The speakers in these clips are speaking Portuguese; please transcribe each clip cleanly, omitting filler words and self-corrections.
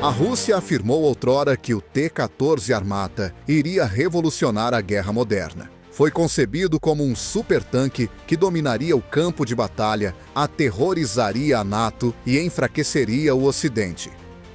A Rússia afirmou outrora que o T-14 Armata iria revolucionar a guerra moderna. Foi concebido como um supertanque que dominaria o campo de batalha, aterrorizaria a NATO e enfraqueceria o Ocidente.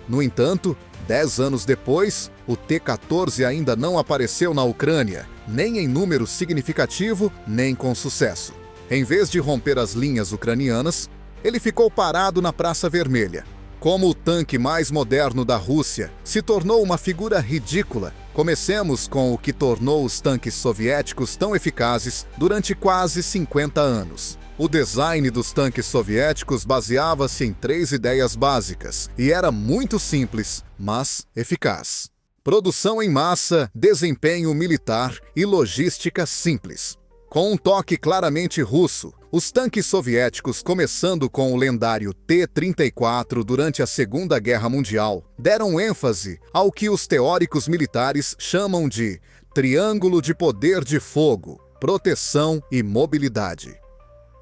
No entanto, 10 anos depois, o T-14 ainda não apareceu na Ucrânia, nem em número significativo, nem com sucesso. Em vez de romper as linhas ucranianas, ele ficou parado na Praça Vermelha. Como o tanque mais moderno da Rússia, se tornou uma figura ridícula. Comecemos com o que tornou os tanques soviéticos tão eficazes durante quase 50 anos. O design dos tanques soviéticos baseava-se em 3 ideias básicas e era muito simples, mas eficaz. Produção em massa, desempenho militar e logística simples. Com um toque claramente russo, os tanques soviéticos, começando com o lendário T-34 durante a Segunda Guerra Mundial, deram ênfase ao que os teóricos militares chamam de triângulo de poder de fogo, proteção e mobilidade.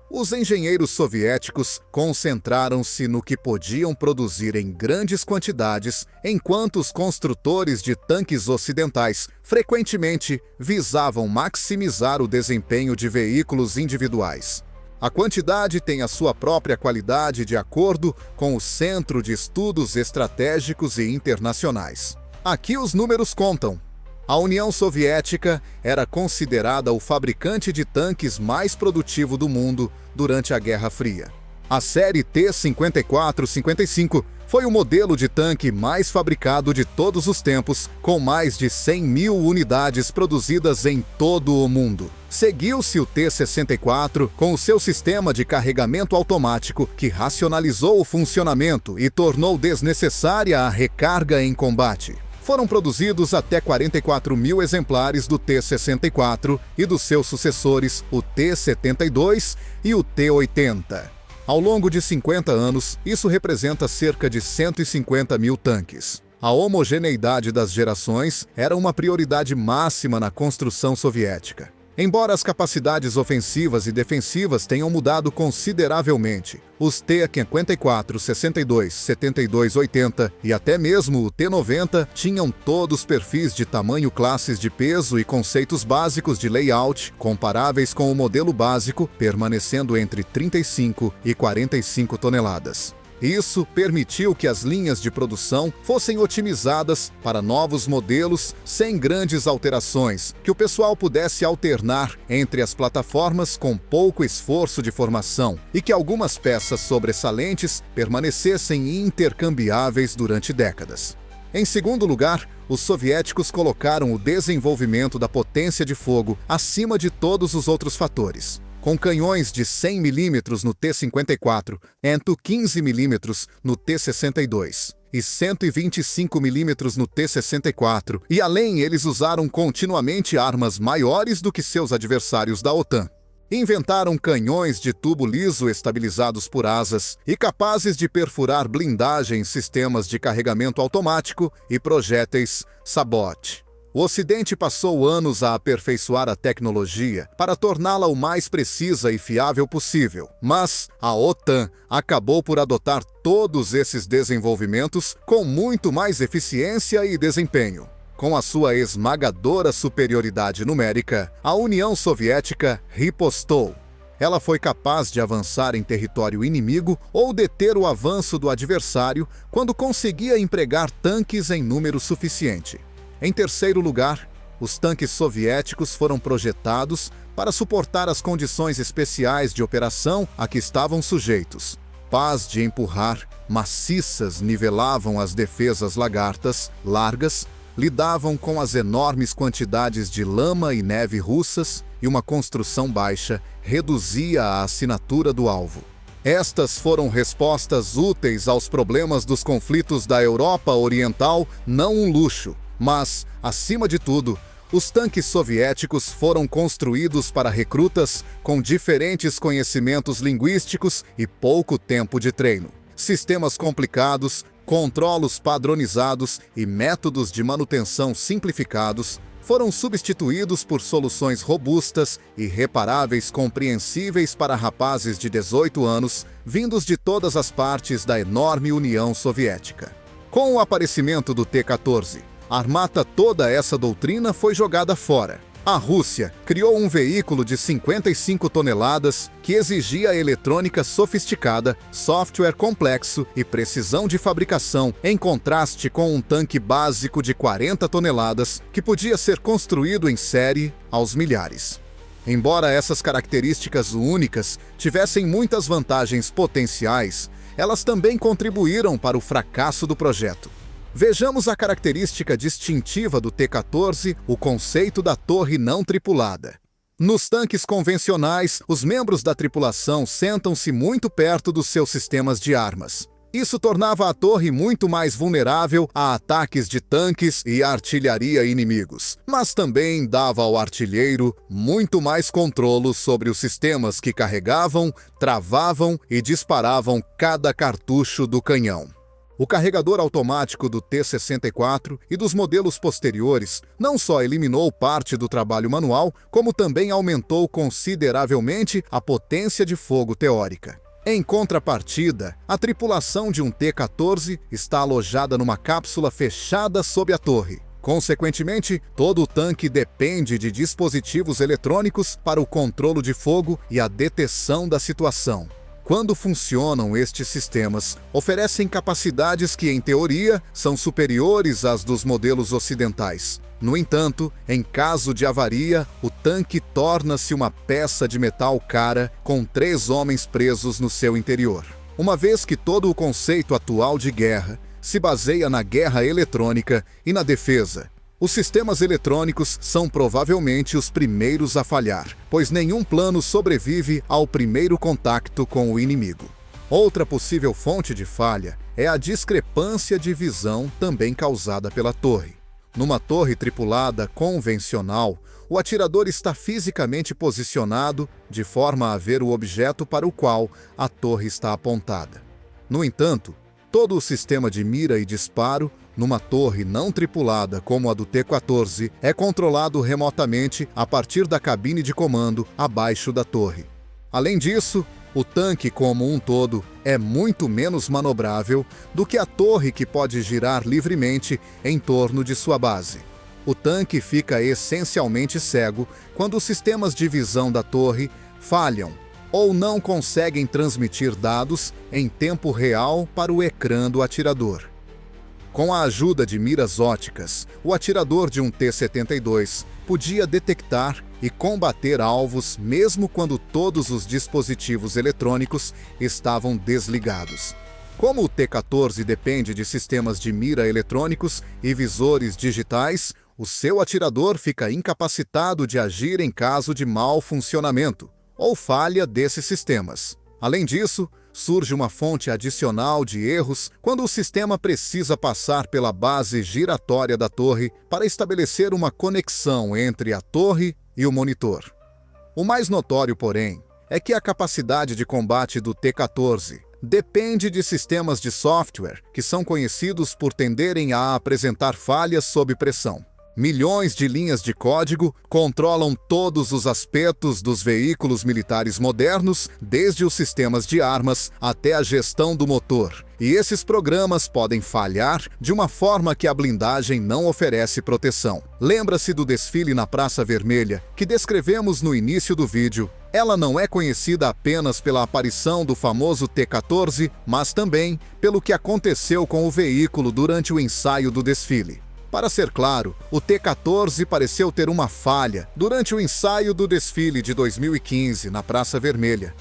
Os engenheiros soviéticos concentraram-se no que podiam produzir em grandes quantidades, enquanto os construtores de tanques ocidentais frequentemente visavam maximizar o desempenho de veículos individuais. A quantidade tem a sua própria qualidade de acordo com o Centro de Estudos Estratégicos e Internacionais. Aqui os números contam. A União Soviética era considerada o fabricante de tanques mais produtivo do mundo durante a Guerra Fria. A série T-54-55 foi o modelo de tanque mais fabricado de todos os tempos, com mais de 100 mil unidades produzidas em todo o mundo. Seguiu-se o T-64 com o seu sistema de carregamento automático, que racionalizou o funcionamento e tornou desnecessária a recarga em combate. Foram produzidos até 44 mil exemplares do T-64 e dos seus sucessores, o T-72 e o T-80. Ao longo de 50 anos, isso representa cerca de 150 mil tanques. A homogeneidade das gerações era uma prioridade máxima na construção soviética. Embora as capacidades ofensivas e defensivas tenham mudado consideravelmente, os T-54, 62, 72, 80 e até mesmo o T-90 tinham todos perfis de tamanho, classes de peso e conceitos básicos de layout comparáveis com o modelo básico, permanecendo entre 35 e 45 toneladas. Isso permitiu que as linhas de produção fossem otimizadas para novos modelos sem grandes alterações, que o pessoal pudesse alternar entre as plataformas com pouco esforço de formação e que algumas peças sobressalentes permanecessem intercambiáveis durante décadas. Em segundo lugar, os soviéticos colocaram o desenvolvimento da potência de fogo acima de todos os outros fatores. Com canhões de 100 mm no T-54, 15 mm no T-62 e 125 mm no T-64, e além eles usaram continuamente armas maiores do que seus adversários da OTAN. Inventaram canhões de tubo liso estabilizados por asas e capazes de perfurar blindagem, sistemas de carregamento automático e projéteis Sabot. O Ocidente passou anos a aperfeiçoar a tecnologia para torná-la o mais precisa e fiável possível, mas a OTAN acabou por adotar todos esses desenvolvimentos com muito mais eficiência e desempenho. Com a sua esmagadora superioridade numérica, a União Soviética ripostou. Ela foi capaz de avançar em território inimigo ou deter o avanço do adversário quando conseguia empregar tanques em número suficiente. Em terceiro lugar, os tanques soviéticos foram projetados para suportar as condições especiais de operação a que estavam sujeitos. Pás de empurrar, maciças nivelavam as defesas lagartas, largas, lidavam com as enormes quantidades de lama e neve russas e uma construção baixa reduzia a assinatura do alvo. Estas foram respostas úteis aos problemas dos conflitos da Europa Oriental, não um luxo. Mas, acima de tudo, os tanques soviéticos foram construídos para recrutas com diferentes conhecimentos linguísticos e pouco tempo de treino. Sistemas complicados, controlos padronizados e métodos de manutenção simplificados foram substituídos por soluções robustas e reparáveis compreensíveis para rapazes de 18 anos, vindos de todas as partes da enorme União Soviética. Com o aparecimento do T-14, Armata, toda essa doutrina foi jogada fora. A Rússia criou um veículo de 55 toneladas que exigia eletrônica sofisticada, software complexo e precisão de fabricação, em contraste com um tanque básico de 40 toneladas que podia ser construído em série aos milhares. Embora essas características únicas tivessem muitas vantagens potenciais, elas também contribuíram para o fracasso do projeto. Vejamos a característica distintiva do T-14, o conceito da torre não tripulada. Nos tanques convencionais, os membros da tripulação sentam-se muito perto dos seus sistemas de armas. Isso tornava a torre muito mais vulnerável a ataques de tanques e artilharia inimigos, mas também dava ao artilheiro muito mais controle sobre os sistemas que carregavam, travavam e disparavam cada cartucho do canhão. O carregador automático do T-64 e dos modelos posteriores não só eliminou parte do trabalho manual, como também aumentou consideravelmente a potência de fogo teórica. Em contrapartida, a tripulação de um T-14 está alojada numa cápsula fechada sob a torre. Consequentemente, todo o tanque depende de dispositivos eletrônicos para o controle de fogo e a detecção da situação. Quando funcionam, estes sistemas oferecem capacidades que, em teoria, são superiores às dos modelos ocidentais. No entanto, em caso de avaria, o tanque torna-se uma peça de metal cara com 3 homens presos no seu interior. Uma vez que todo o conceito atual de guerra se baseia na guerra eletrônica e na defesa, os sistemas eletrônicos são provavelmente os primeiros a falhar, pois nenhum plano sobrevive ao primeiro contato com o inimigo. Outra possível fonte de falha é a discrepância de visão também causada pela torre. Numa torre tripulada convencional, o atirador está fisicamente posicionado de forma a ver o objeto para o qual a torre está apontada. No entanto, todo o sistema de mira e disparo numa torre não tripulada como a do T-14 é controlado remotamente a partir da cabine de comando abaixo da torre. Além disso, o tanque como um todo é muito menos manobrável do que a torre, que pode girar livremente em torno de sua base. O tanque fica essencialmente cego quando os sistemas de visão da torre falham ou não conseguem transmitir dados em tempo real para o ecrã do atirador. Com a ajuda de miras óticas, o atirador de um T-72 podia detectar e combater alvos mesmo quando todos os dispositivos eletrônicos estavam desligados. Como o T-14 depende de sistemas de mira eletrônicos e visores digitais, o seu atirador fica incapacitado de agir em caso de mau funcionamento ou falha desses sistemas. Além disso, surge uma fonte adicional de erros quando o sistema precisa passar pela base giratória da torre para estabelecer uma conexão entre a torre e o monitor. O mais notório, porém, é que a capacidade de combate do T-14 depende de sistemas de software que são conhecidos por tenderem a apresentar falhas sob pressão. Milhões de linhas de código controlam todos os aspectos dos veículos militares modernos, desde os sistemas de armas até a gestão do motor. E esses programas podem falhar de uma forma que a blindagem não oferece proteção. Lembra-se do desfile na Praça Vermelha, que descrevemos no início do vídeo? Ela não é conhecida apenas pela aparição do famoso T-14, mas também pelo que aconteceu com o veículo durante o ensaio do desfile. Para ser claro, o T-14 pareceu ter uma falha durante o ensaio do desfile de 2015 na Praça Vermelha.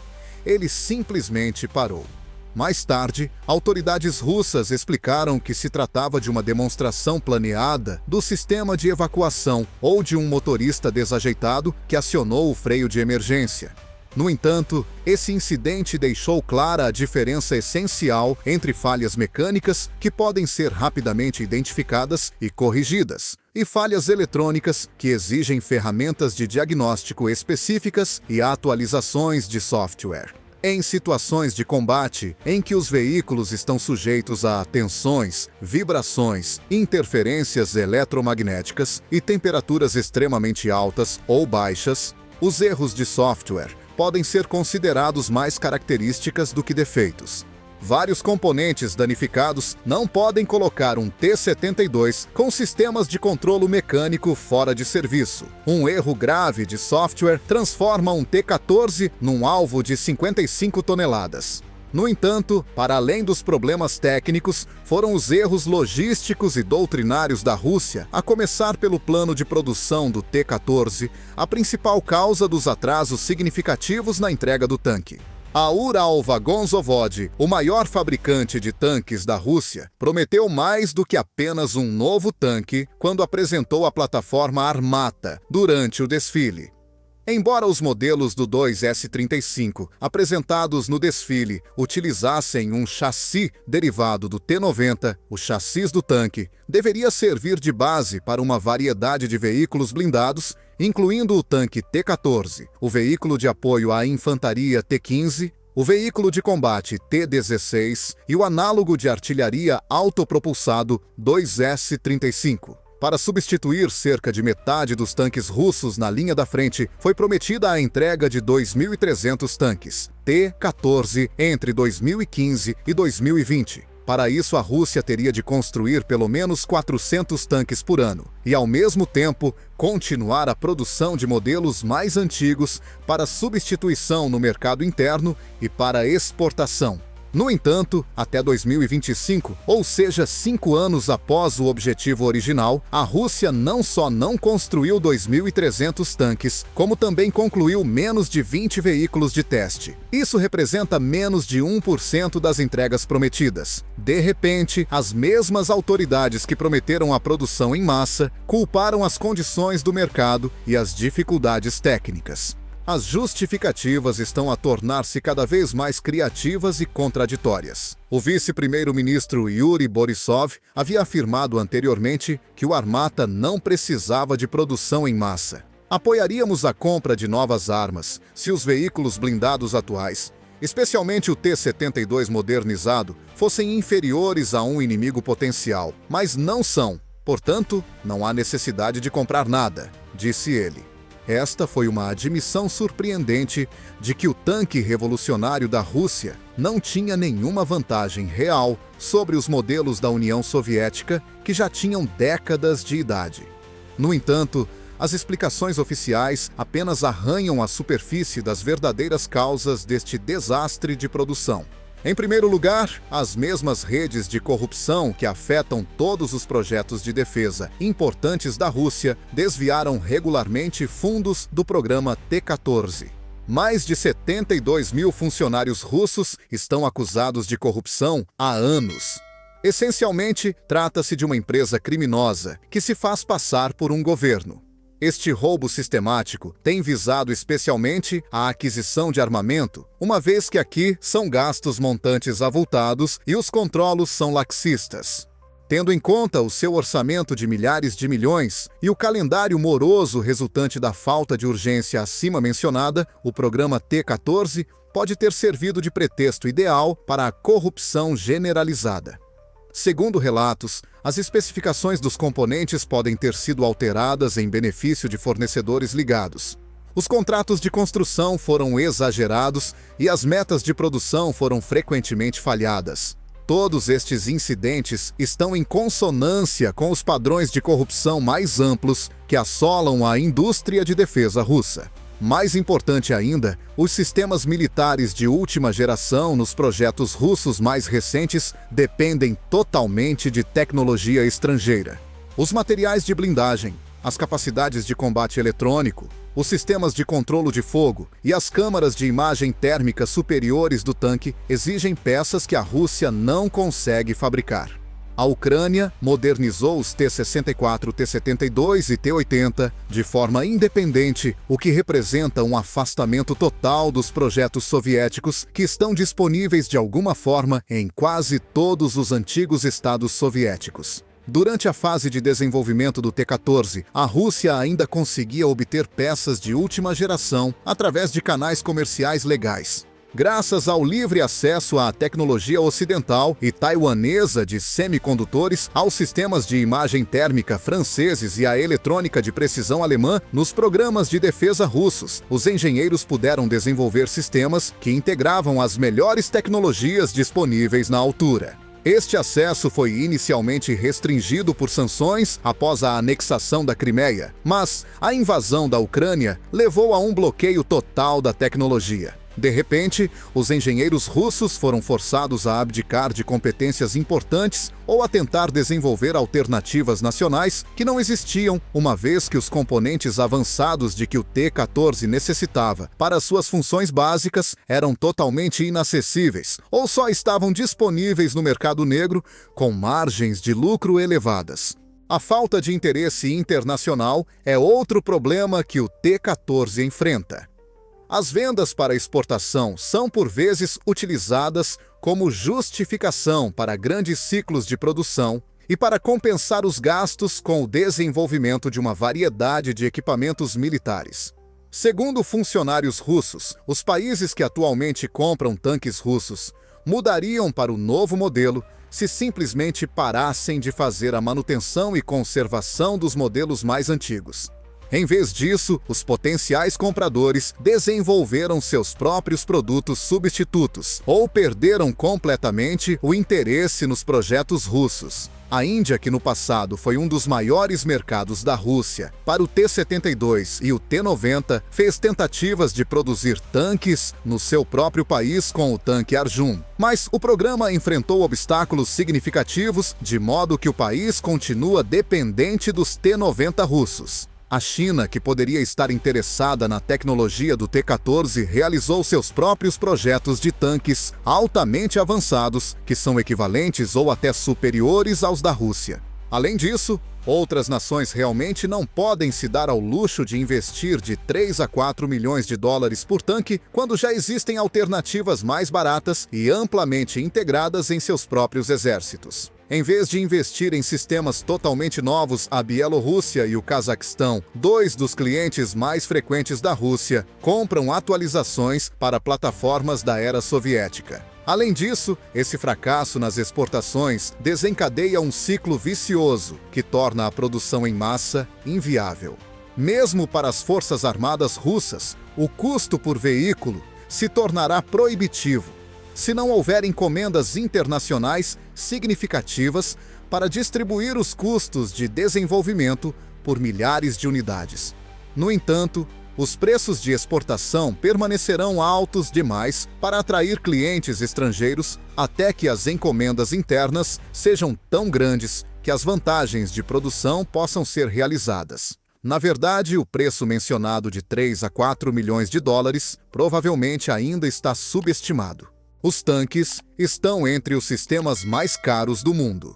Ele simplesmente parou. Mais tarde, autoridades russas explicaram que se tratava de uma demonstração planeada do sistema de evacuação ou de um motorista desajeitado que acionou o freio de emergência. No entanto, esse incidente deixou clara a diferença essencial entre falhas mecânicas, que podem ser rapidamente identificadas e corrigidas, e falhas eletrônicas, que exigem ferramentas de diagnóstico específicas e atualizações de software. Em situações de combate, em que os veículos estão sujeitos a tensões, vibrações, interferências eletromagnéticas e temperaturas extremamente altas ou baixas, os erros de software podem ser considerados mais características do que defeitos. Vários componentes danificados não podem colocar um T-72 com sistemas de controlo mecânico fora de serviço. Um erro grave de software transforma um T-14 num alvo de 55 toneladas. No entanto, para além dos problemas técnicos, foram os erros logísticos e doutrinários da Rússia, a começar pelo plano de produção do T-14, a principal causa dos atrasos significativos na entrega do tanque. A Uralvagonzavod, o maior fabricante de tanques da Rússia, prometeu mais do que apenas um novo tanque quando apresentou a plataforma Armata durante o desfile. Embora os modelos do 2S-35 apresentados no desfile utilizassem um chassi derivado do T-90, o chassi do tanque deveria servir de base para uma variedade de veículos blindados, incluindo o tanque T-14, o veículo de apoio à infantaria T-15, o veículo de combate T-16 e o análogo de artilharia autopropulsado 2S-35. Para substituir cerca de metade dos tanques russos na linha da frente, foi prometida a entrega de 2.300 tanques T-14 entre 2015 e 2020. Para isso, a Rússia teria de construir pelo menos 400 tanques por ano e, ao mesmo tempo, continuar a produção de modelos mais antigos para substituição no mercado interno e para exportação. No entanto, até 2025, ou seja, 5 anos após o objetivo original, a Rússia não só não construiu 2.300 tanques, como também concluiu menos de 20 veículos de teste. Isso representa menos de 1% das entregas prometidas. De repente, as mesmas autoridades que prometeram a produção em massa culparam as condições do mercado e as dificuldades técnicas. As justificativas estão a tornar-se cada vez mais criativas e contraditórias. O vice-primeiro-ministro Yuri Borisov havia afirmado anteriormente que o Armata não precisava de produção em massa. Apoiaríamos a compra de novas armas se os veículos blindados atuais, especialmente o T-72 modernizado, fossem inferiores a um inimigo potencial, mas não são. Portanto, não há necessidade de comprar nada, disse ele. Esta foi uma admissão surpreendente de que o tanque revolucionário da Rússia não tinha nenhuma vantagem real sobre os modelos da União Soviética, que já tinham décadas de idade. No entanto, as explicações oficiais apenas arranham a superfície das verdadeiras causas deste desastre de produção. Em primeiro lugar, as mesmas redes de corrupção que afetam todos os projetos de defesa importantes da Rússia desviaram regularmente fundos do programa T-14. Mais de 72 mil funcionários russos estão acusados de corrupção há anos. Essencialmente, trata-se de uma empresa criminosa que se faz passar por um governo. Este roubo sistemático tem visado especialmente a aquisição de armamento, uma vez que aqui são gastos montantes avultados e os controlos são laxistas. Tendo em conta o seu orçamento de milhares de milhões e o calendário moroso resultante da falta de urgência acima mencionada, o programa T-14 pode ter servido de pretexto ideal para a corrupção generalizada. Segundo relatos, as especificações dos componentes podem ter sido alteradas em benefício de fornecedores ligados. Os contratos de construção foram exagerados e as metas de produção foram frequentemente falhadas. Todos estes incidentes estão em consonância com os padrões de corrupção mais amplos que assolam a indústria de defesa russa. Mais importante ainda, os sistemas militares de última geração nos projetos russos mais recentes dependem totalmente de tecnologia estrangeira. Os materiais de blindagem, as capacidades de combate eletrônico, os sistemas de controlo de fogo e as câmaras de imagem térmica superiores do tanque exigem peças que a Rússia não consegue fabricar. A Ucrânia modernizou os T-64, T-72 e T-80 de forma independente, o que representa um afastamento total dos projetos soviéticos que estão disponíveis de alguma forma em quase todos os antigos estados soviéticos. Durante a fase de desenvolvimento do T-14, a Rússia ainda conseguia obter peças de última geração através de canais comerciais legais. Graças ao livre acesso à tecnologia ocidental e taiwanesa de semicondutores, aos sistemas de imagem térmica franceses e à eletrônica de precisão alemã, nos programas de defesa russos, os engenheiros puderam desenvolver sistemas que integravam as melhores tecnologias disponíveis na altura. Este acesso foi inicialmente restringido por sanções após a anexação da Crimeia, mas a invasão da Ucrânia levou a um bloqueio total da tecnologia. De repente, os engenheiros russos foram forçados a abdicar de competências importantes ou a tentar desenvolver alternativas nacionais que não existiam, uma vez que os componentes avançados de que o T-14 necessitava para suas funções básicas eram totalmente inacessíveis ou só estavam disponíveis no mercado negro com margens de lucro elevadas. A falta de interesse internacional é outro problema que o T-14 enfrenta. As vendas para exportação são por vezes utilizadas como justificação para grandes ciclos de produção e para compensar os gastos com o desenvolvimento de uma variedade de equipamentos militares. Segundo funcionários russos, os países que atualmente compram tanques russos mudariam para o novo modelo se simplesmente parassem de fazer a manutenção e conservação dos modelos mais antigos. Em vez disso, os potenciais compradores desenvolveram seus próprios produtos substitutos ou perderam completamente o interesse nos projetos russos. A Índia, que no passado foi um dos maiores mercados da Rússia para o T-72 e o T-90, fez tentativas de produzir tanques no seu próprio país com o tanque Arjun. Mas o programa enfrentou obstáculos significativos, de modo que o país continua dependente dos T-90 russos. A China, que poderia estar interessada na tecnologia do T-14, realizou seus próprios projetos de tanques altamente avançados, que são equivalentes ou até superiores aos da Rússia. Além disso, outras nações realmente não podem se dar ao luxo de investir de 3 a 4 milhões de dólares por tanque, quando já existem alternativas mais baratas e amplamente integradas em seus próprios exércitos. Em vez de investir em sistemas totalmente novos, a Bielorrússia e o Cazaquistão, dois dos clientes mais frequentes da Rússia, compram atualizações para plataformas da era soviética. Além disso, esse fracasso nas exportações desencadeia um ciclo vicioso que torna a produção em massa inviável. Mesmo para as forças armadas russas, o custo por veículo se tornará proibitivo se não houver encomendas internacionais significativas para distribuir os custos de desenvolvimento por milhares de unidades. No entanto, os preços de exportação permanecerão altos demais para atrair clientes estrangeiros até que as encomendas internas sejam tão grandes que as vantagens de produção possam ser realizadas. Na verdade, o preço mencionado de 3 a 4 milhões de dólares provavelmente ainda está subestimado. Os tanques estão entre os sistemas mais caros do mundo.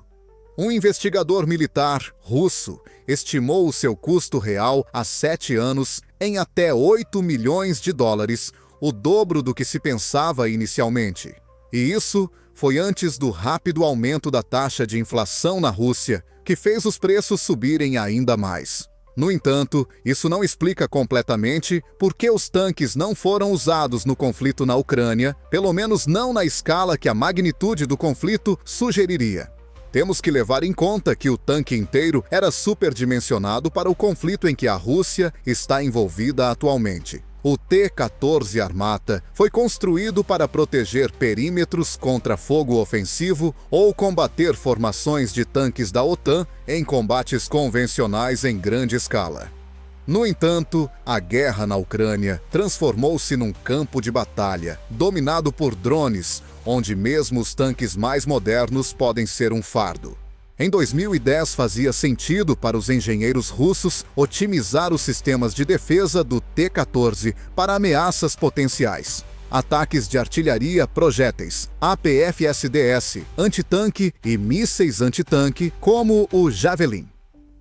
Um investigador militar russo estimou o seu custo real há 7 anos em até 8 milhões de dólares, o dobro do que se pensava inicialmente. E isso foi antes do rápido aumento da taxa de inflação na Rússia, que fez os preços subirem ainda mais. No entanto, isso não explica completamente por que os tanques não foram usados no conflito na Ucrânia, pelo menos não na escala que a magnitude do conflito sugeriria. Temos que levar em conta que o tanque inteiro era superdimensionado para o conflito em que a Rússia está envolvida atualmente. O T-14 Armata foi construído para proteger perímetros contra fogo ofensivo ou combater formações de tanques da OTAN em combates convencionais em grande escala. No entanto, a guerra na Ucrânia transformou-se num campo de batalha, dominado por drones, onde mesmo os tanques mais modernos podem ser um fardo. Em 2010, fazia sentido para os engenheiros russos otimizar os sistemas de defesa do T-14 para ameaças potenciais. Ataques de artilharia projéteis, APFSDS, antitanque e mísseis antitanque, como o Javelin.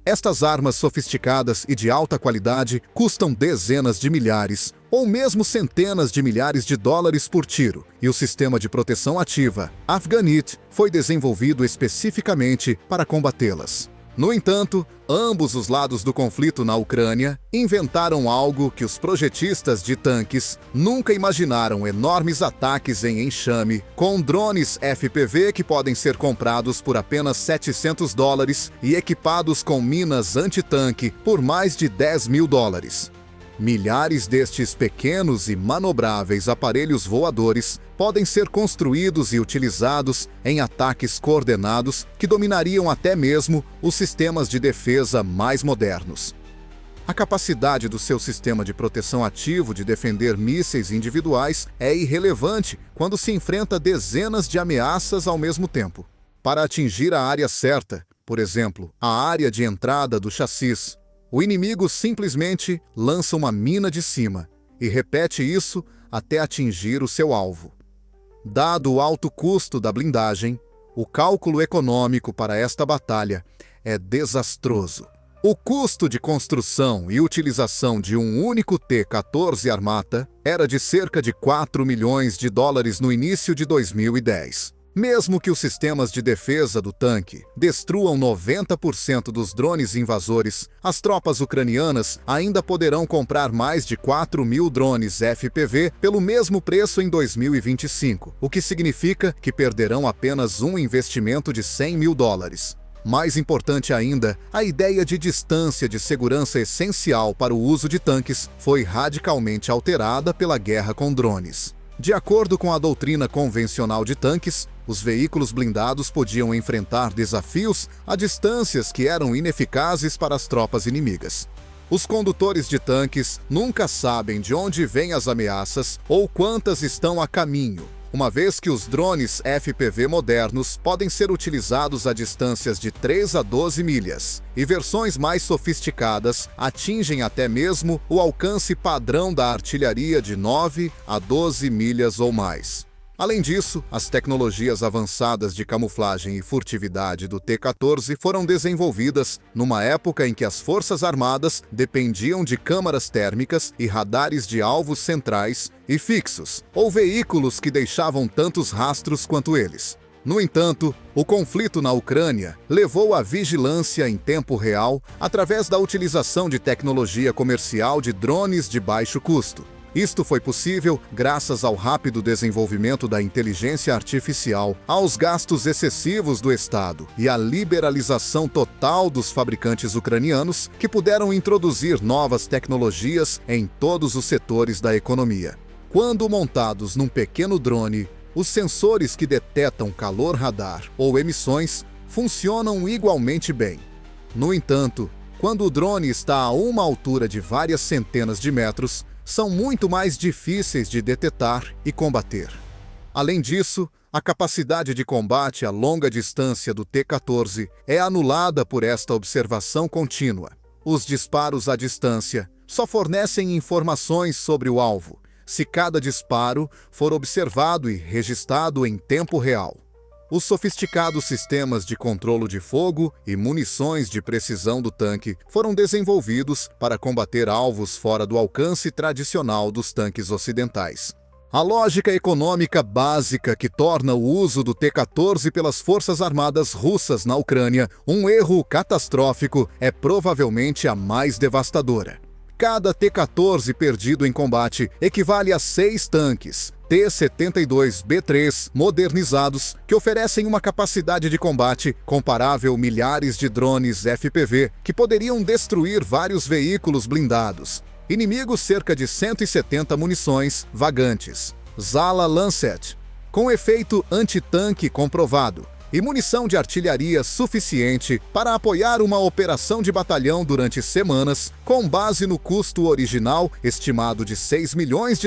Estas armas sofisticadas e de alta qualidade custam dezenas de milhares ou mesmo centenas de milhares de dólares por tiro, e o sistema de proteção ativa, Afganit, foi desenvolvido especificamente para combatê-las. No entanto, ambos os lados do conflito na Ucrânia inventaram algo que os projetistas de tanques nunca imaginaram: enormes ataques em enxame, com drones FPV que podem ser comprados por apenas $700 e equipados com minas antitanque por mais de $10.000. Milhares destes pequenos e manobráveis aparelhos voadores podem ser construídos e utilizados em ataques coordenados que dominariam até mesmo os sistemas de defesa mais modernos. A capacidade do seu sistema de proteção ativo de defender mísseis individuais é irrelevante quando se enfrenta dezenas de ameaças ao mesmo tempo. Para atingir a área certa, por exemplo, a área de entrada do chassis, o inimigo simplesmente lança uma mina de cima e repete isso até atingir o seu alvo. Dado o alto custo da blindagem, o cálculo econômico para esta batalha é desastroso. O custo de construção e utilização de um único T-14 Armata era de cerca de $4 milhões no início de 2010. Mesmo que os sistemas de defesa do tanque destruam 90% dos drones invasores, as tropas ucranianas ainda poderão comprar mais de 4.000 drones FPV pelo mesmo preço em 2025, o que significa que perderão apenas um investimento de $100.000. Mais importante ainda, a ideia de distância de segurança essencial para o uso de tanques foi radicalmente alterada pela guerra com drones. De acordo com a doutrina convencional de tanques, os veículos blindados podiam enfrentar desafios a distâncias que eram ineficazes para as tropas inimigas. Os condutores de tanques nunca sabem de onde vêm as ameaças ou quantas estão a caminho, uma vez que os drones FPV modernos podem ser utilizados a distâncias de 3 a 12 milhas, e versões mais sofisticadas atingem até mesmo o alcance padrão da artilharia de 9 a 12 milhas ou mais. Além disso, as tecnologias avançadas de camuflagem e furtividade do T-14 foram desenvolvidas numa época em que as Forças Armadas dependiam de câmaras térmicas e radares de alvos centrais e fixos, ou veículos que deixavam tantos rastros quanto eles. No entanto, o conflito na Ucrânia levou à vigilância em tempo real através da utilização de tecnologia comercial de drones de baixo custo. Isto foi possível graças ao rápido desenvolvimento da inteligência artificial, aos gastos excessivos do Estado e à liberalização total dos fabricantes ucranianos, que puderam introduzir novas tecnologias em todos os setores da economia. Quando montados num pequeno drone, os sensores que detectam calor radar ou emissões funcionam igualmente bem. No entanto, quando o drone está a uma altura de várias centenas de metros, são muito mais difíceis de detectar e combater. Além disso, a capacidade de combate a longa distância do T-14 é anulada por esta observação contínua. Os disparos à distância só fornecem informações sobre o alvo, se cada disparo for observado e registrado em tempo real. Os sofisticados sistemas de controlo de fogo e munições de precisão do tanque foram desenvolvidos para combater alvos fora do alcance tradicional dos tanques ocidentais. A lógica econômica básica que torna o uso do T-14 pelas Forças Armadas russas na Ucrânia um erro catastrófico é provavelmente a mais devastadora. Cada T-14 perdido em combate equivale a 6 tanques T-72B3 modernizados que oferecem uma capacidade de combate comparável a milhares de drones FPV que poderiam destruir vários veículos blindados. Inimigos cerca de 170 munições vagantes, Zala Lancet, com efeito antitanque comprovado, e munição de artilharia suficiente para apoiar uma operação de batalhão durante semanas, com base no custo original estimado de $6 milhões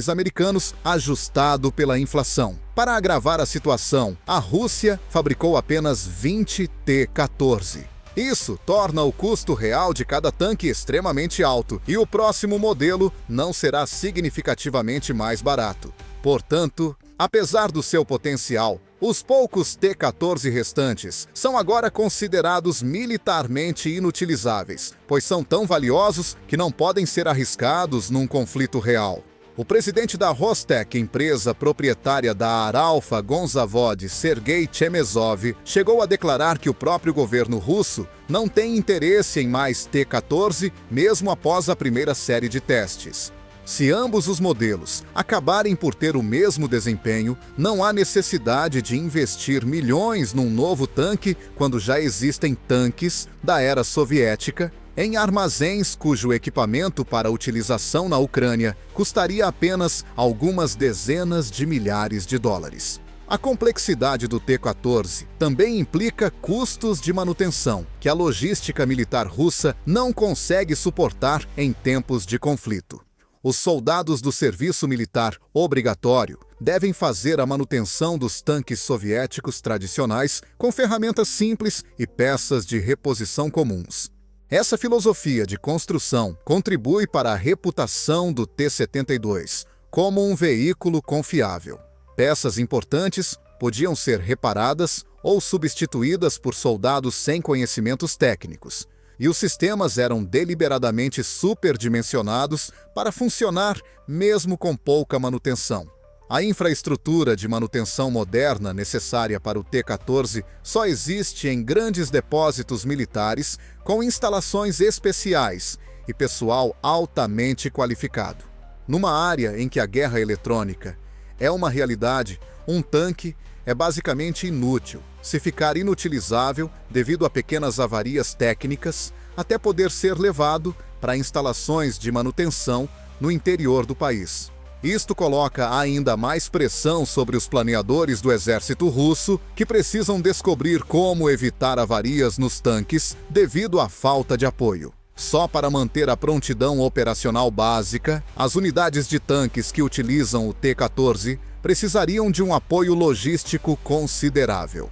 americanos, ajustado pela inflação. Para agravar a situação, a Rússia fabricou apenas 20 T-14. Isso torna o custo real de cada tanque extremamente alto, e o próximo modelo não será significativamente mais barato. Portanto, apesar do seu potencial, os poucos T-14 restantes são agora considerados militarmente inutilizáveis, pois são tão valiosos que não podem ser arriscados num conflito real. O presidente da Rostec, empresa proprietária da Aralfa-Gonzavod, Sergei Chemezov, chegou a declarar que o próprio governo russo não tem interesse em mais T-14, mesmo após a primeira série de testes. Se ambos os modelos acabarem por ter o mesmo desempenho, não há necessidade de investir milhões num novo tanque quando já existem tanques da era soviética em armazéns cujo equipamento para utilização na Ucrânia custaria apenas algumas dezenas de milhares de dólares. A complexidade do T-14 também implica custos de manutenção que a logística militar russa não consegue suportar em tempos de conflito. Os soldados do serviço militar obrigatório devem fazer a manutenção dos tanques soviéticos tradicionais com ferramentas simples e peças de reposição comuns. Essa filosofia de construção contribui para a reputação do T-72 como um veículo confiável. Peças importantes podiam ser reparadas ou substituídas por soldados sem conhecimentos técnicos, e os sistemas eram deliberadamente superdimensionados para funcionar mesmo com pouca manutenção. A infraestrutura de manutenção moderna necessária para o T-14 só existe em grandes depósitos militares com instalações especiais e pessoal altamente qualificado. Numa área em que a guerra eletrônica é uma realidade, um tanque é basicamente inútil, se ficar inutilizável devido a pequenas avarias técnicas, até poder ser levado para instalações de manutenção no interior do país. Isto coloca ainda mais pressão sobre os planeadores do exército russo, que precisam descobrir como evitar avarias nos tanques devido à falta de apoio. Só para manter a prontidão operacional básica, as unidades de tanques que utilizam o T-14 precisariam de um apoio logístico considerável.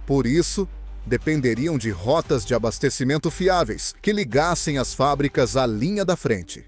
Por isso, dependeriam de rotas de abastecimento fiáveis que ligassem as fábricas à linha da frente.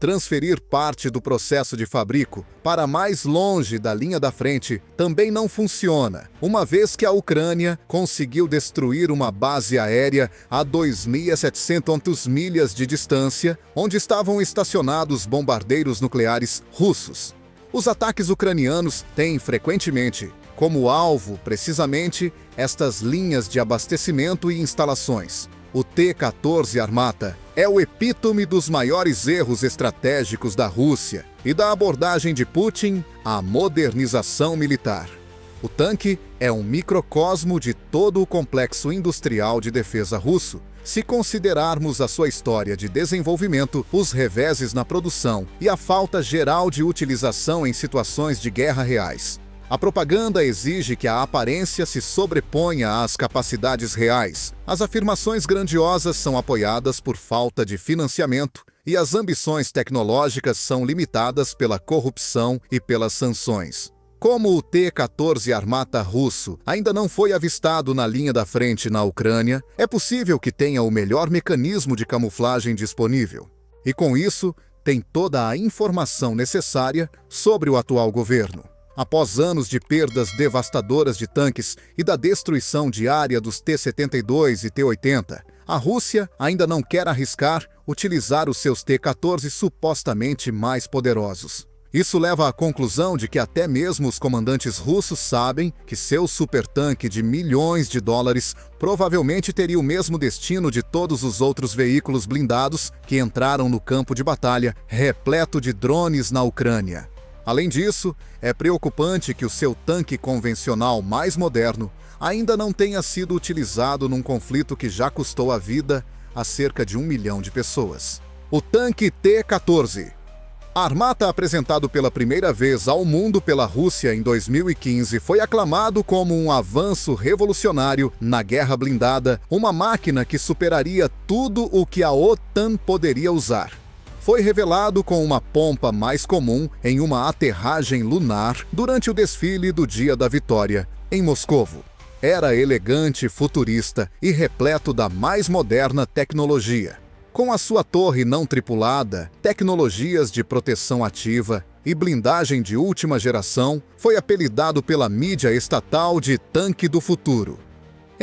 Transferir parte do processo de fabrico para mais longe da linha da frente também não funciona, uma vez que a Ucrânia conseguiu destruir uma base aérea a 2.700 milhas de distância, onde estavam estacionados bombardeiros nucleares russos. Os ataques ucranianos têm frequentemente como alvo precisamente estas linhas de abastecimento e instalações. O T-14 Armata é o epítome dos maiores erros estratégicos da Rússia e da abordagem de Putin à modernização militar. O tanque é um microcosmo de todo o complexo industrial de defesa russo, se considerarmos a sua história de desenvolvimento, os reveses na produção e a falta geral de utilização em situações de guerra reais. A propaganda exige que a aparência se sobreponha às capacidades reais. As afirmações grandiosas são apoiadas por falta de financiamento e as ambições tecnológicas são limitadas pela corrupção e pelas sanções. Como o T-14 Armata russo ainda não foi avistado na linha da frente na Ucrânia, é possível que tenha o melhor mecanismo de camuflagem disponível. E com isso, tem toda a informação necessária sobre o atual governo. Após anos de perdas devastadoras de tanques e da destruição diária dos T-72 e T-80, a Rússia ainda não quer arriscar utilizar os seus T-14 supostamente mais poderosos. Isso leva à conclusão de que até mesmo os comandantes russos sabem que seu supertanque de milhões de dólares provavelmente teria o mesmo destino de todos os outros veículos blindados que entraram no campo de batalha repleto de drones na Ucrânia. Além disso, é preocupante que o seu tanque convencional mais moderno ainda não tenha sido utilizado num conflito que já custou a vida a cerca de 1 milhão de pessoas. O tanque T-14. A Armata, apresentado pela primeira vez ao mundo pela Rússia em 2015, foi aclamado como um avanço revolucionário na guerra blindada, uma máquina que superaria tudo o que a OTAN poderia usar. Foi revelado com uma pompa mais comum em uma aterragem lunar durante o desfile do Dia da Vitória, em Moscovo. Era elegante, futurista e repleto da mais moderna tecnologia. Com a sua torre não tripulada, tecnologias de proteção ativa e blindagem de última geração, foi apelidado pela mídia estatal de Tanque do Futuro.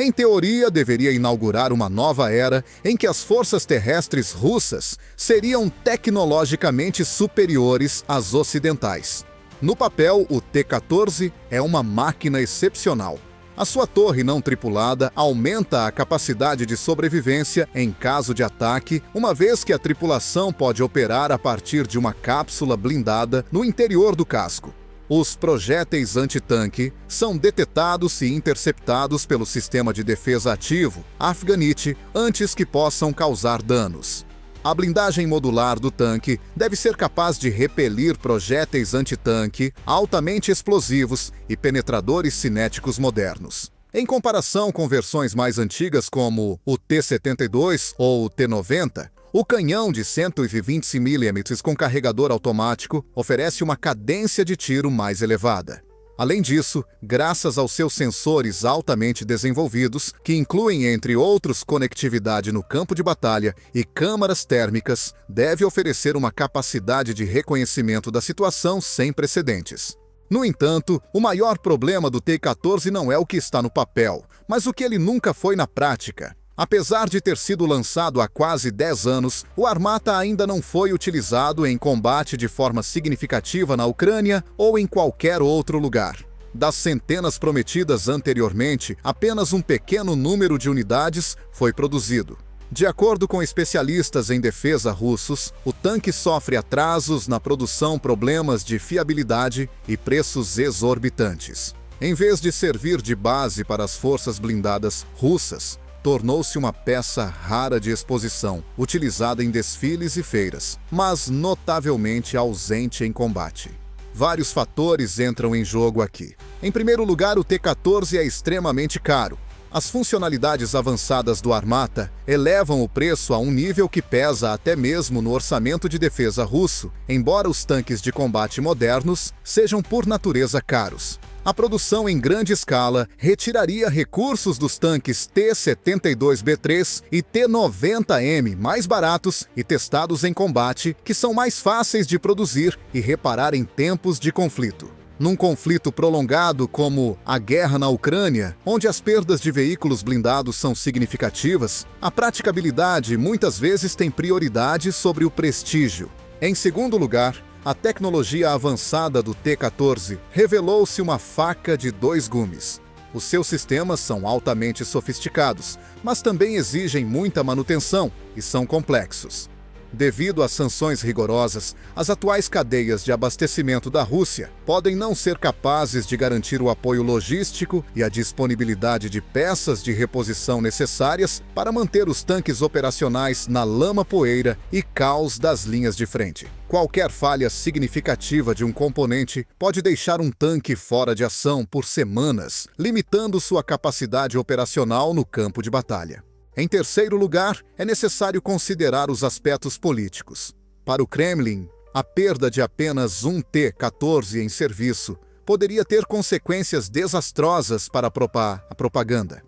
Em teoria, deveria inaugurar uma nova era em que as forças terrestres russas seriam tecnologicamente superiores às ocidentais. No papel, o T-14 é uma máquina excepcional. A sua torre não tripulada aumenta a capacidade de sobrevivência em caso de ataque, uma vez que a tripulação pode operar a partir de uma cápsula blindada no interior do casco. Os projéteis antitanque são detetados e interceptados pelo sistema de defesa ativo, Afganit, antes que possam causar danos. A blindagem modular do tanque deve ser capaz de repelir projéteis antitanque altamente explosivos e penetradores cinéticos modernos. Em comparação com versões mais antigas como o T-72 ou o T-90, o canhão de 120 mm com carregador automático oferece uma cadência de tiro mais elevada. Além disso, graças aos seus sensores altamente desenvolvidos, que incluem, entre outros, conectividade no campo de batalha e câmaras térmicas, deve oferecer uma capacidade de reconhecimento da situação sem precedentes. No entanto, o maior problema do T-14 não é o que está no papel, mas o que ele nunca foi na prática. Apesar de ter sido lançado há quase 10 anos, o Armata ainda não foi utilizado em combate de forma significativa na Ucrânia ou em qualquer outro lugar. Das centenas prometidas anteriormente, apenas um pequeno número de unidades foi produzido. De acordo com especialistas em defesa russos, o tanque sofre atrasos na produção, problemas de fiabilidade e preços exorbitantes. Em vez de servir de base para as forças blindadas russas, tornou-se uma peça rara de exposição, utilizada em desfiles e feiras, mas notavelmente ausente em combate. Vários fatores entram em jogo aqui. Em primeiro lugar, o T-14 é extremamente caro. As funcionalidades avançadas do Armata elevam o preço a um nível que pesa até mesmo no orçamento de defesa russo, embora os tanques de combate modernos sejam por natureza caros. A produção em grande escala retiraria recursos dos tanques T-72B3 e T-90M mais baratos e testados em combate, que são mais fáceis de produzir e reparar em tempos de conflito. Num conflito prolongado como a guerra na Ucrânia, onde as perdas de veículos blindados são significativas, a praticabilidade muitas vezes tem prioridade sobre o prestígio. Em segundo lugar, a tecnologia avançada do T-14 revelou-se uma faca de dois gumes. Os seus sistemas são altamente sofisticados, mas também exigem muita manutenção e são complexos. Devido às sanções rigorosas, as atuais cadeias de abastecimento da Rússia podem não ser capazes de garantir o apoio logístico e a disponibilidade de peças de reposição necessárias para manter os tanques operacionais na lama-poeira e caos das linhas de frente. Qualquer falha significativa de um componente pode deixar um tanque fora de ação por semanas, limitando sua capacidade operacional no campo de batalha. Em terceiro lugar, é necessário considerar os aspectos políticos. Para o Kremlin, a perda de apenas um T-14 em serviço poderia ter consequências desastrosas para a propaganda.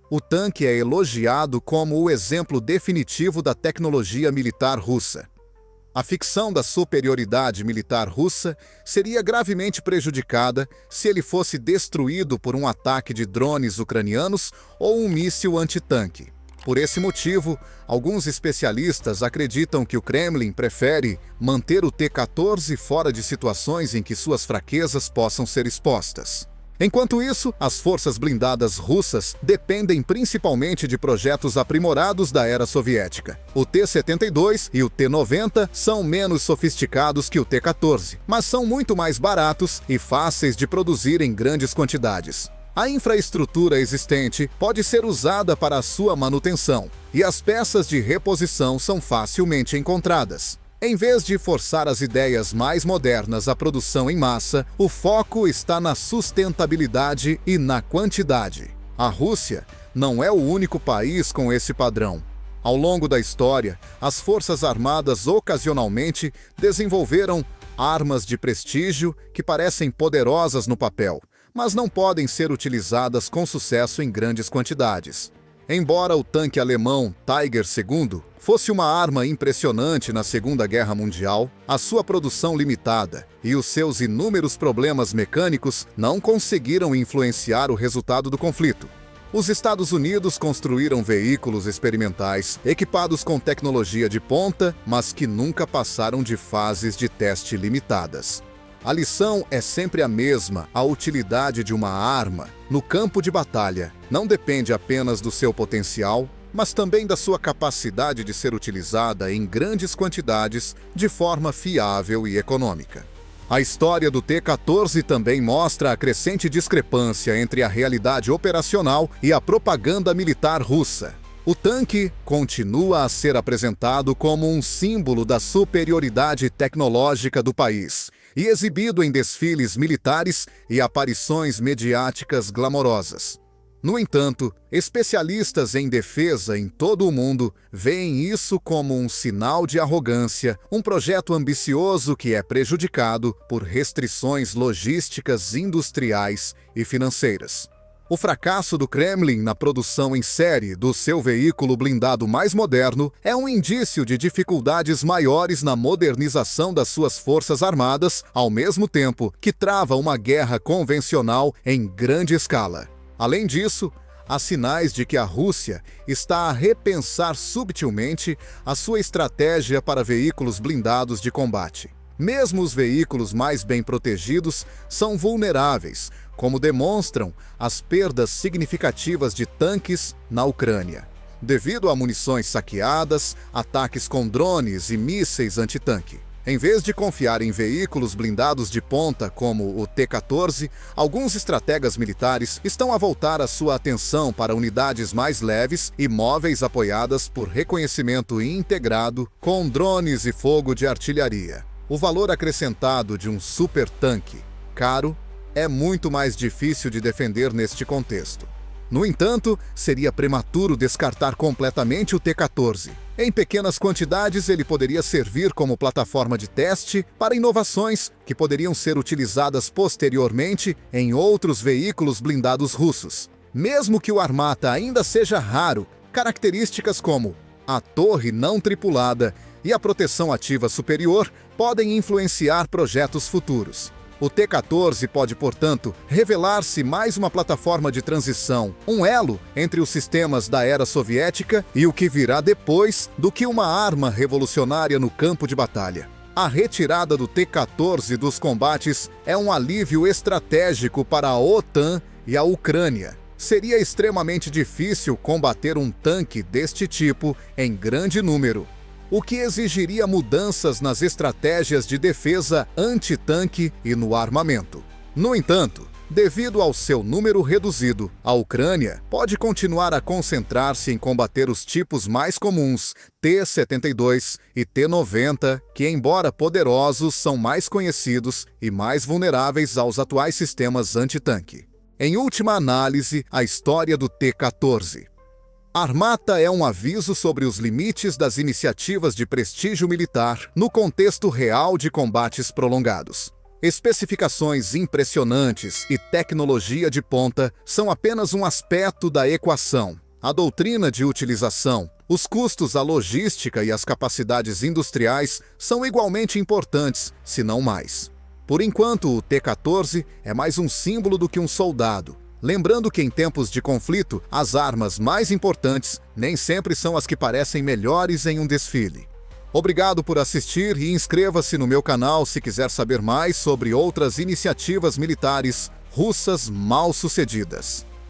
O tanque é elogiado como o exemplo definitivo da tecnologia militar russa. A ficção da superioridade militar russa seria gravemente prejudicada se ele fosse destruído por um ataque de drones ucranianos ou um míssil antitanque. Por esse motivo, alguns especialistas acreditam que o Kremlin prefere manter o T-14 fora de situações em que suas fraquezas possam ser expostas. Enquanto isso, as forças blindadas russas dependem principalmente de projetos aprimorados da era soviética. O T-72 e o T-90 são menos sofisticados que o T-14, mas são muito mais baratos e fáceis de produzir em grandes quantidades. A infraestrutura existente pode ser usada para a sua manutenção, e as peças de reposição são facilmente encontradas. Em vez de forçar as ideias mais modernas à produção em massa, o foco está na sustentabilidade e na quantidade. A Rússia não é o único país com esse padrão. Ao longo da história, as forças armadas ocasionalmente desenvolveram armas de prestígio que parecem poderosas no papel, mas não podem ser utilizadas com sucesso em grandes quantidades. Embora o tanque alemão Tiger II fosse uma arma impressionante na Segunda Guerra Mundial, a sua produção limitada e os seus inúmeros problemas mecânicos não conseguiram influenciar o resultado do conflito. Os Estados Unidos construíram veículos experimentais equipados com tecnologia de ponta, mas que nunca passaram de fases de teste limitadas. A lição é sempre a mesma: a utilidade de uma arma no campo de batalha não depende apenas do seu potencial, mas também da sua capacidade de ser utilizada em grandes quantidades de forma fiável e econômica. A história do T-14 também mostra a crescente discrepância entre a realidade operacional e a propaganda militar russa. O tanque continua a ser apresentado como um símbolo da superioridade tecnológica do país e exibido em desfiles militares e aparições mediáticas glamorosas. No entanto, especialistas em defesa em todo o mundo veem isso como um sinal de arrogância, um projeto ambicioso que é prejudicado por restrições logísticas, industriais e financeiras. O fracasso do Kremlin na produção em série do seu veículo blindado mais moderno é um indício de dificuldades maiores na modernização das suas forças armadas, ao mesmo tempo que trava uma guerra convencional em grande escala. Além disso, há sinais de que a Rússia está a repensar subtilmente a sua estratégia para veículos blindados de combate. Mesmo os veículos mais bem protegidos são vulneráveis, como demonstram as perdas significativas de tanques na Ucrânia, devido a munições saqueadas, ataques com drones e mísseis antitanque. Em vez de confiar em veículos blindados de ponta como o T-14, alguns estrategas militares estão a voltar a sua atenção para unidades mais leves e móveis apoiadas por reconhecimento integrado com drones e fogo de artilharia. O valor acrescentado de um super-tanque, caro, é muito mais difícil de defender neste contexto. No entanto, seria prematuro descartar completamente o T-14. Em pequenas quantidades, ele poderia servir como plataforma de teste para inovações que poderiam ser utilizadas posteriormente em outros veículos blindados russos. Mesmo que o Armata ainda seja raro, características como a torre não tripulada e a proteção ativa superior podem influenciar projetos futuros. O T-14 pode, portanto, revelar-se mais uma plataforma de transição, um elo entre os sistemas da era soviética e o que virá depois do que uma arma revolucionária no campo de batalha. A retirada do T-14 dos combates é um alívio estratégico para a OTAN e a Ucrânia. Seria extremamente difícil combater um tanque deste tipo em grande número, o que exigiria mudanças nas estratégias de defesa anti-tanque e no armamento. No entanto, devido ao seu número reduzido, a Ucrânia pode continuar a concentrar-se em combater os tipos mais comuns, T-72 e T-90, que, embora poderosos, são mais conhecidos e mais vulneráveis aos atuais sistemas anti-tanque. Em última análise, a história do T-14. Armata é um aviso sobre os limites das iniciativas de prestígio militar no contexto real de combates prolongados. Especificações impressionantes e tecnologia de ponta são apenas um aspecto da equação. A doutrina de utilização, os custos, a logística e as capacidades industriais são igualmente importantes, se não mais. Por enquanto, o T-14 é mais um símbolo do que um soldado. Lembrando que em tempos de conflito, as armas mais importantes nem sempre são as que parecem melhores em um desfile. Obrigado por assistir e inscreva-se no meu canal se quiser saber mais sobre outras iniciativas militares russas mal-sucedidas.